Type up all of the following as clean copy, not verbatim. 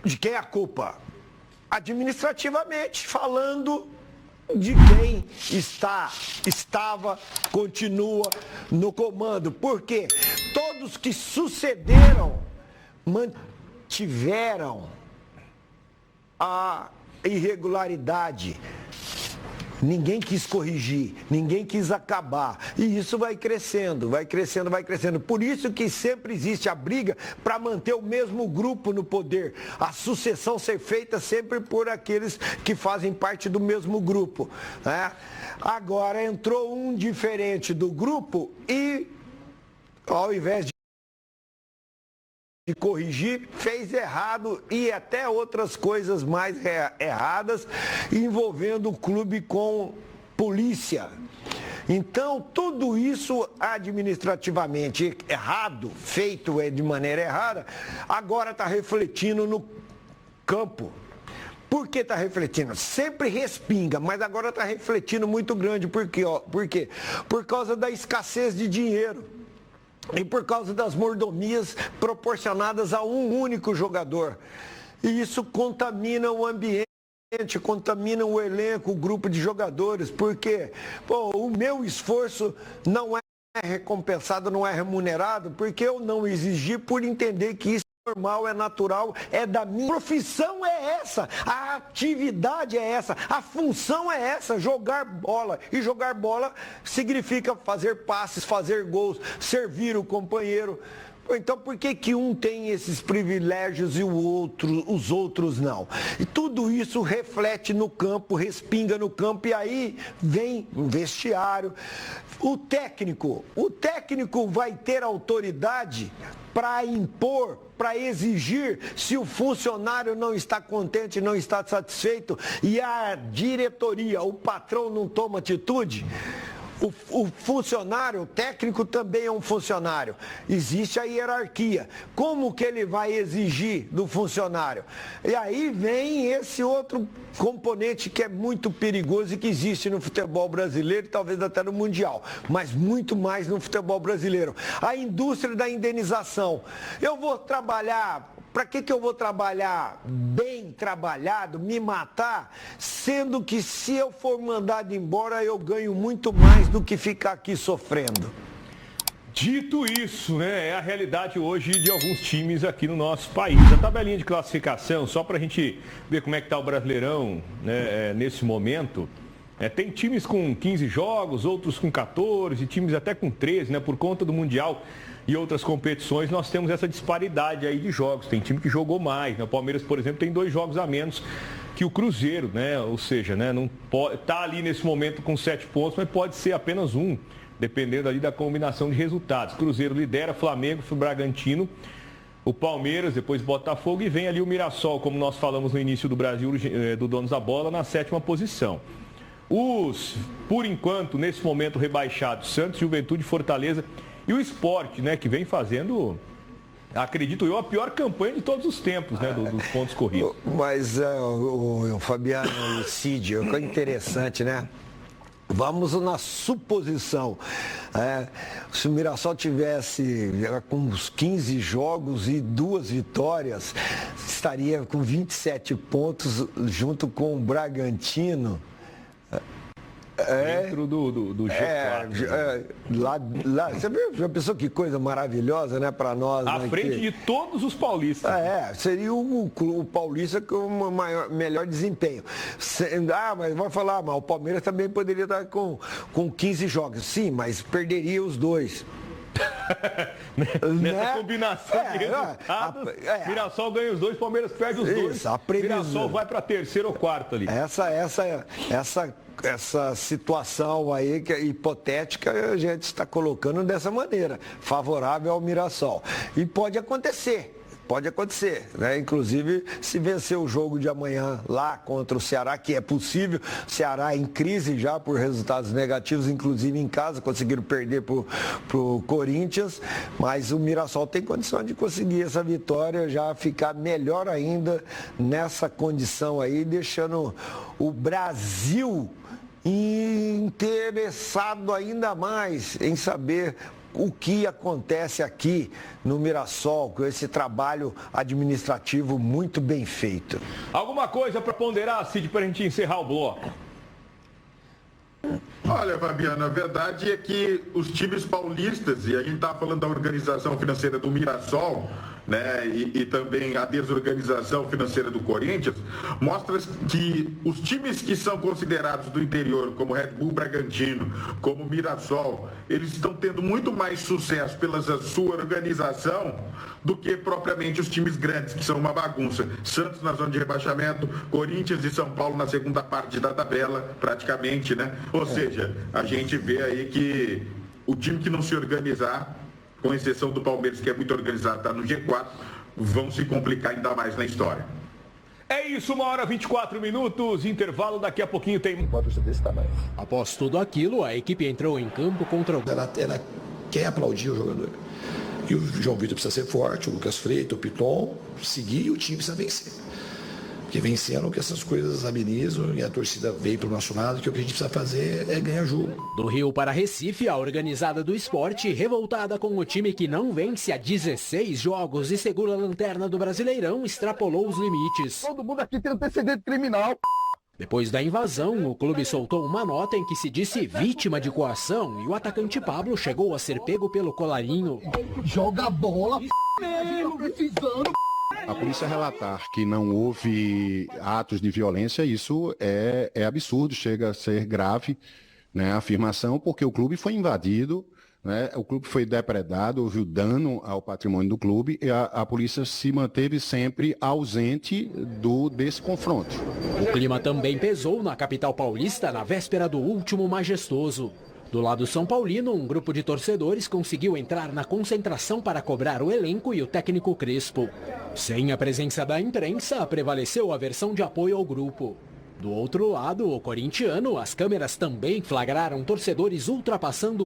De quem é a culpa? Administrativamente, falando de quem estava, continua no comando. Porque todos que sucederam mantiveram a irregularidade. Ninguém quis corrigir, ninguém quis acabar. E isso vai crescendo, vai crescendo, vai crescendo. Por isso que sempre existe a briga para manter o mesmo grupo no poder. A sucessão ser feita sempre por aqueles que fazem parte do mesmo grupo, né? Agora entrou um diferente do grupo e, ao invés de corrigir, fez errado e até outras coisas mais erradas, envolvendo o clube com polícia. Então, tudo isso administrativamente errado, feito de maneira errada, agora está refletindo no campo. Por que está refletindo? Sempre respinga, mas agora está refletindo muito grande. Por quê? Por quê? Por causa da escassez de dinheiro. E por causa das mordomias proporcionadas a um único jogador. E isso contamina o ambiente, contamina o elenco, o grupo de jogadores, porque o meu esforço não é recompensado, não é remunerado, porque eu não exigi por entender que isso é normal, é natural, é da minha profissão, é essa, a atividade é essa, a função é essa, jogar bola. E jogar bola significa fazer passes, fazer gols, servir o companheiro. Então, por que que um tem esses privilégios e os outros não? E tudo isso reflete no campo, respinga no campo, e aí vem o vestiário. O técnico vai ter autoridade para impor, para exigir, se o funcionário não está contente, não está satisfeito, e a diretoria, o patrão não toma atitude. O funcionário, o técnico também é um funcionário. Existe a hierarquia. Como que ele vai exigir do funcionário? E aí vem esse outro componente que é muito perigoso e que existe no futebol brasileiro e talvez até no mundial, mas muito mais no futebol brasileiro. A indústria da indenização. Eu vou trabalhar... Para que eu vou trabalhar bem trabalhado, me matar, sendo que se eu for mandado embora eu ganho muito mais do que ficar aqui sofrendo? Dito isso, né, é a realidade hoje de alguns times aqui no nosso país. A tabelinha de classificação, só para a gente ver como é que está o Brasileirão, né, nesse momento, tem times com 15 jogos, outros com 14, times até com 13, né, por conta do Mundial e outras competições, nós temos essa disparidade aí de jogos. Tem time que jogou mais, né? O Palmeiras, por exemplo, tem 2 jogos a menos que o Cruzeiro, né? Ou seja, né, não pode, tá ali nesse momento com 7 pontos, mas pode ser apenas 1, dependendo ali da combinação de resultados. Cruzeiro lidera, Flamengo, Bragantino, o Palmeiras, depois Botafogo, e vem ali o Mirassol, como nós falamos no início do Brasil, do Donos da Bola, na 7ª posição. Os, por enquanto, nesse momento rebaixados, Santos, Juventude, Fortaleza e o Sport, né, que vem fazendo, acredito eu, a pior campanha de todos os tempos, né, dos pontos corridos. Mas o Fabiano, o Cid, é interessante, né? Vamos na suposição, se o Mirassol tivesse com uns 15 jogos e 2 vitórias, estaria com 27 pontos junto com o Bragantino. Dentro do G4. Lá, você viu, já pensou que coisa maravilhosa, né, para nós? À frente de todos os paulistas. Seria o paulista com o melhor desempenho. Mas vai falar, mas o Palmeiras também poderia estar com 15 jogos. Sim, mas perderia os 2. Nessa combinação de resultados, Mirassol ganha os 2, Palmeiras perde os 2, Mirassol vai para 3º ou 4º ali. Essa situação aí que é hipotética, a gente está colocando dessa maneira, favorável ao Mirassol. E pode acontecer, né? Inclusive, se vencer o jogo de amanhã lá contra o Ceará, que é possível, o Ceará em crise já por resultados negativos, inclusive em casa, conseguiram perder pro Corinthians, mas o Mirassol tem condição de conseguir essa vitória, já ficar melhor ainda nessa condição aí, deixando o Brasil interessado ainda mais em saber o que acontece aqui no Mirassol, com esse trabalho administrativo muito bem feito. Alguma coisa para ponderar, Cid, para a gente encerrar o bloco? Olha, Fabiano, a verdade é que os times paulistas, e a gente está falando da organização financeira do Mirassol, né, e também a desorganização financeira do Corinthians, mostra que os times que são considerados do interior, como Red Bull Bragantino, como Mirassol, eles estão tendo muito mais sucesso pela sua organização do que propriamente os times grandes, que são uma bagunça. Santos na zona de rebaixamento, Corinthians e São Paulo na segunda parte da tabela, praticamente, né? Ou seja, a gente vê aí que o time que não se organizar, com exceção do Palmeiras, que é muito organizado, está no G4, vão se complicar ainda mais na história. É isso, 1h24, intervalo, daqui a pouquinho tem... Após tudo aquilo, a equipe entrou em campo contra o... Ela quer aplaudir o jogador. E o João Vitor precisa ser forte, o Lucas Freitas, o Piton, seguir e o time precisa vencer. Porque vencendo que essas coisas amenizam e a torcida veio para o nosso lado, que o que a gente precisa fazer é ganhar jogo. Do Rio para Recife, a organizada do esporte, revoltada com o time que não vence há 16 jogos e segura a lanterna do Brasileirão, extrapolou os limites. Todo mundo aqui tem antecedente criminal. Depois da invasão, o clube soltou uma nota em que se disse vítima de coação e o atacante Pablo chegou a ser pego pelo colarinho. Joga bola, mesmo, precisando. A polícia relatar que não houve atos de violência, isso é absurdo, chega a ser grave, né, a afirmação, porque o clube foi invadido, né, o clube foi depredado, houve dano ao patrimônio do clube e a polícia se manteve sempre ausente desse confronto. O clima também pesou na capital paulista na véspera do último majestoso. Do lado são paulino, um grupo de torcedores conseguiu entrar na concentração para cobrar o elenco e o técnico Crespo. Sem a presença da imprensa, prevaleceu a versão de apoio ao grupo. Do outro lado, o corintiano, as câmeras também flagraram torcedores ultrapassando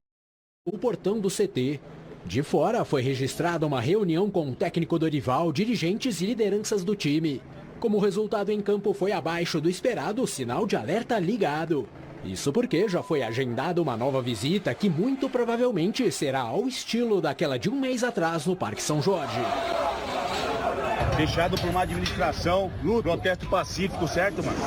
o portão do CT. De fora, foi registrada uma reunião com o técnico Dorival, dirigentes e lideranças do time. Como o resultado em campo foi abaixo do esperado, o sinal de alerta ligado. Isso porque já foi agendada uma nova visita que muito provavelmente será ao estilo daquela de um mês atrás no Parque São Jorge. Fechado por uma administração, protesto pacífico, certo, mano?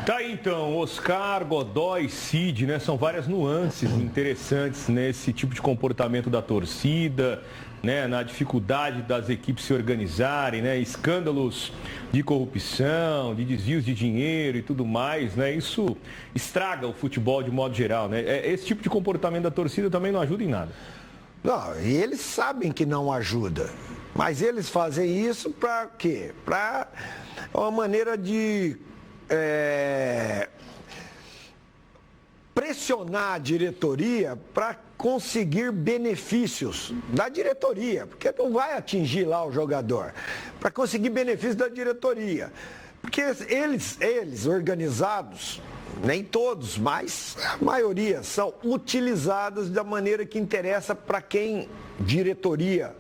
Tá aí então, Oscar, Godoy, Cid, né? São várias nuances interessantes nesse tipo de comportamento da torcida, né? Na dificuldade das equipes se organizarem, né? Escândalos de corrupção, de desvios de dinheiro e tudo mais, né? Isso estraga o futebol de modo geral, né? Esse tipo de comportamento da torcida também não ajuda em nada. Não, e eles sabem que não ajuda. Mas eles fazem isso para quê? Para uma maneira de pressionar a diretoria para conseguir benefícios da diretoria, porque não vai atingir lá o jogador, para conseguir benefícios da diretoria. Porque eles organizados, nem todos, mas a maioria são utilizados da maneira que interessa para quem diretoria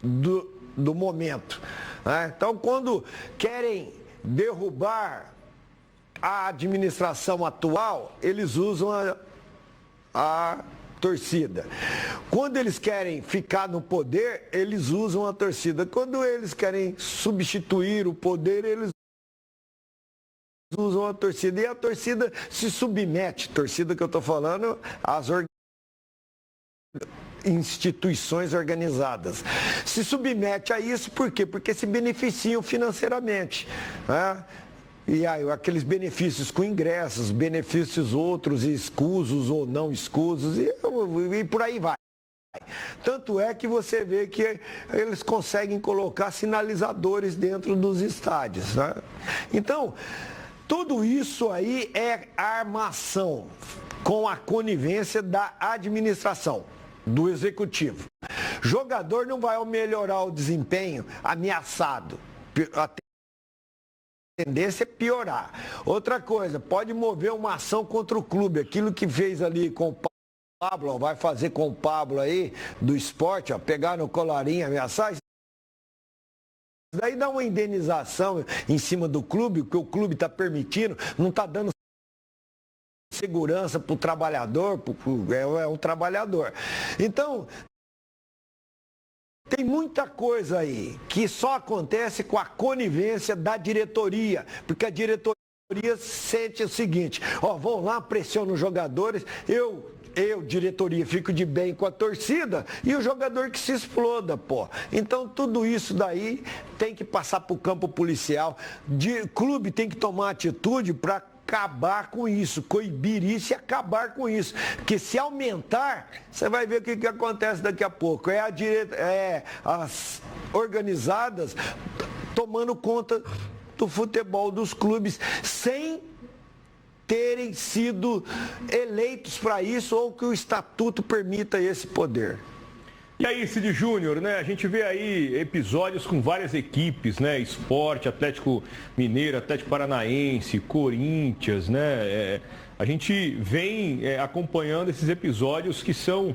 do momento, né? Então, quando querem derrubar a administração atual, eles usam a torcida. Quando eles querem ficar no poder, eles usam a torcida. Quando eles querem substituir o poder, eles usam a torcida. E a torcida se submete, torcida que eu estou falando, às instituições organizadas. Se submete a isso por quê? Porque se beneficiam financeiramente, né? E aí, aqueles benefícios com ingressos, benefícios outros escusos ou não escusos, e por aí vai. Tanto é que você vê que eles conseguem colocar sinalizadores dentro dos estádios, né? Então, tudo isso aí é armação com a conivência da administração, do executivo. Jogador não vai melhorar o desempenho ameaçado. A tendência é piorar. Outra coisa, pode mover uma ação contra o clube. Aquilo que fez ali com o Pablo, vai fazer com o Pablo aí, do esporte, ó, pegar no colarinho, ameaçar. Daí dá uma indenização em cima do clube, que o clube está permitindo, não está dando segurança para o trabalhador, é o trabalhador. Então, tem muita coisa aí que só acontece com a conivência da diretoria, porque a diretoria sente o seguinte, vão lá, pressionam os jogadores, eu, diretoria, fico de bem com a torcida e o jogador que se exploda, pô. Então, tudo isso daí tem que passar para o campo policial. Clube tem que tomar atitude para acabar com isso, coibir isso e acabar com isso. Porque se aumentar, você vai ver o que acontece daqui a pouco. As organizadas tomando conta do futebol dos clubes sem terem sido eleitos para isso ou que o estatuto permita esse poder. E aí, Cid Júnior, né? A gente vê aí episódios com várias equipes, né? Sport, Atlético Mineiro, Atlético Paranaense, Corinthians, né? A gente vem acompanhando esses episódios que são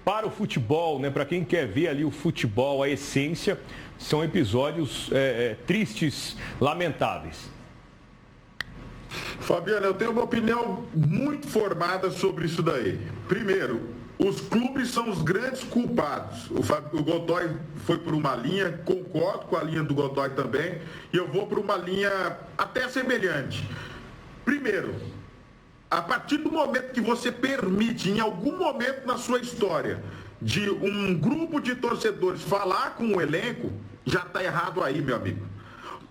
para o futebol, né? Para quem quer ver ali o futebol, a essência, são episódios tristes, lamentáveis. Fabiano, eu tenho uma opinião muito formada sobre isso daí. Primeiro, os clubes são os grandes culpados. O Godoy foi por uma linha, concordo com a linha do Godoy também, e eu vou por uma linha até semelhante. Primeiro, a partir do momento que você permite, em algum momento na sua história, de um grupo de torcedores falar com o elenco, já está errado aí, meu amigo.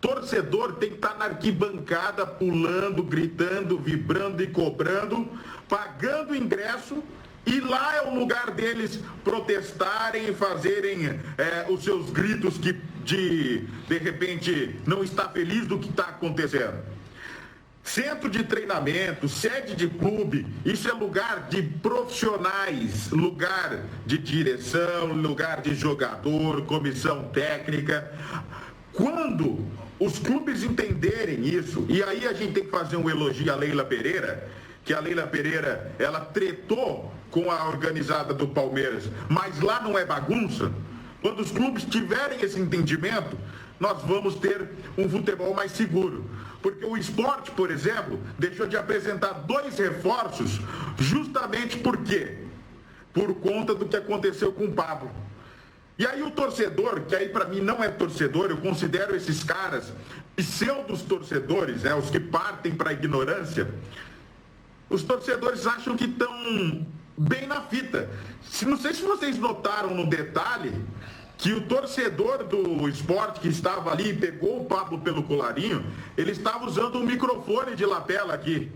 Torcedor tem que estar na arquibancada, pulando, gritando, vibrando e cobrando, pagando ingresso, e lá é o lugar deles protestarem, fazerem os seus gritos que de repente não está feliz do que está acontecendo. Centro de treinamento, sede de clube, isso é lugar de profissionais, lugar de direção, lugar de jogador, comissão técnica. Quando os clubes entenderem isso, e aí a gente tem que fazer um elogio à Leila Pereira, que a Leila Pereira, ela tretou com a organizada do Palmeiras, mas lá não é bagunça. Quando os clubes tiverem esse entendimento, nós vamos ter um futebol mais seguro. Porque o Sport, por exemplo, deixou de apresentar 2 reforços, justamente por quê? Por conta do que aconteceu com o Pablo. E aí o torcedor, que aí para mim não é torcedor, eu considero esses caras pseudos torcedores, né, os que partem para a ignorância, os torcedores acham que estão bem na fita. Não sei se vocês notaram no detalhe que o torcedor do Sport que estava ali e pegou o Pablo pelo colarinho, ele estava usando um microfone de lapela aqui.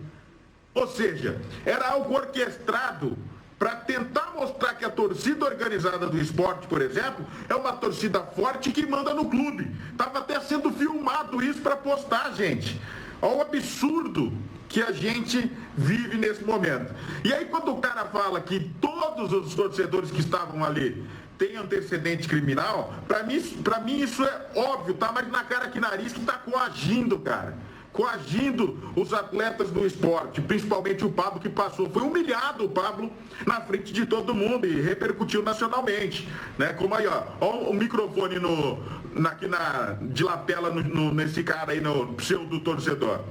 Ou seja, era algo orquestrado para tentar mostrar que a torcida organizada do Sport, por exemplo, é uma torcida forte que manda no clube. Estava até sendo filmado isso para postar, gente. Olha o absurdo que a gente vive nesse momento. E aí quando o cara fala que todos os torcedores que estavam ali têm antecedente criminal, para mim isso é óbvio, tá mais na cara que nariz que tá coagindo, cara. Coagindo os atletas do Sport, principalmente o Pablo que passou. Foi humilhado o Pablo na frente de todo mundo e repercutiu nacionalmente. Né? Como aí, ó o microfone de lapela nesse cara aí, no pseudo torcedor.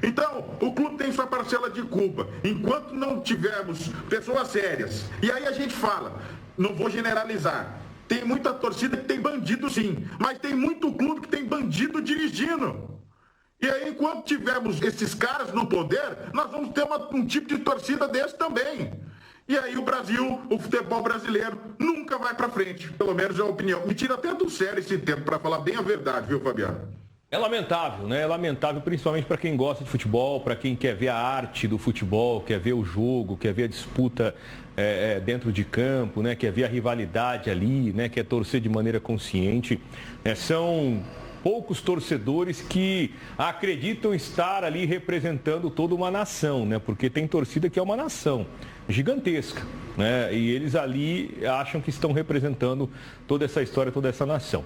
Então, o clube tem sua parcela de culpa. Enquanto não tivermos pessoas sérias, e aí a gente fala, não vou generalizar, tem muita torcida que tem bandido sim, mas tem muito clube que tem bandido dirigindo. E aí, enquanto tivermos esses caras no poder, nós vamos ter um tipo de torcida desse também. E aí o Brasil, o futebol brasileiro, nunca vai para frente. Pelo menos é a opinião. Me tira até do sério esse tempo, para falar bem a verdade, viu, Fabiano? É lamentável, né? É lamentável principalmente para quem gosta de futebol, para quem quer ver a arte do futebol, quer ver o jogo, quer ver a disputa dentro de campo, né? Quer ver a rivalidade ali, né? Quer torcer de maneira consciente. São poucos torcedores que acreditam estar ali representando toda uma nação, né? Porque tem torcida que é uma nação gigantesca, né? E eles ali acham que estão representando toda essa história, toda essa nação.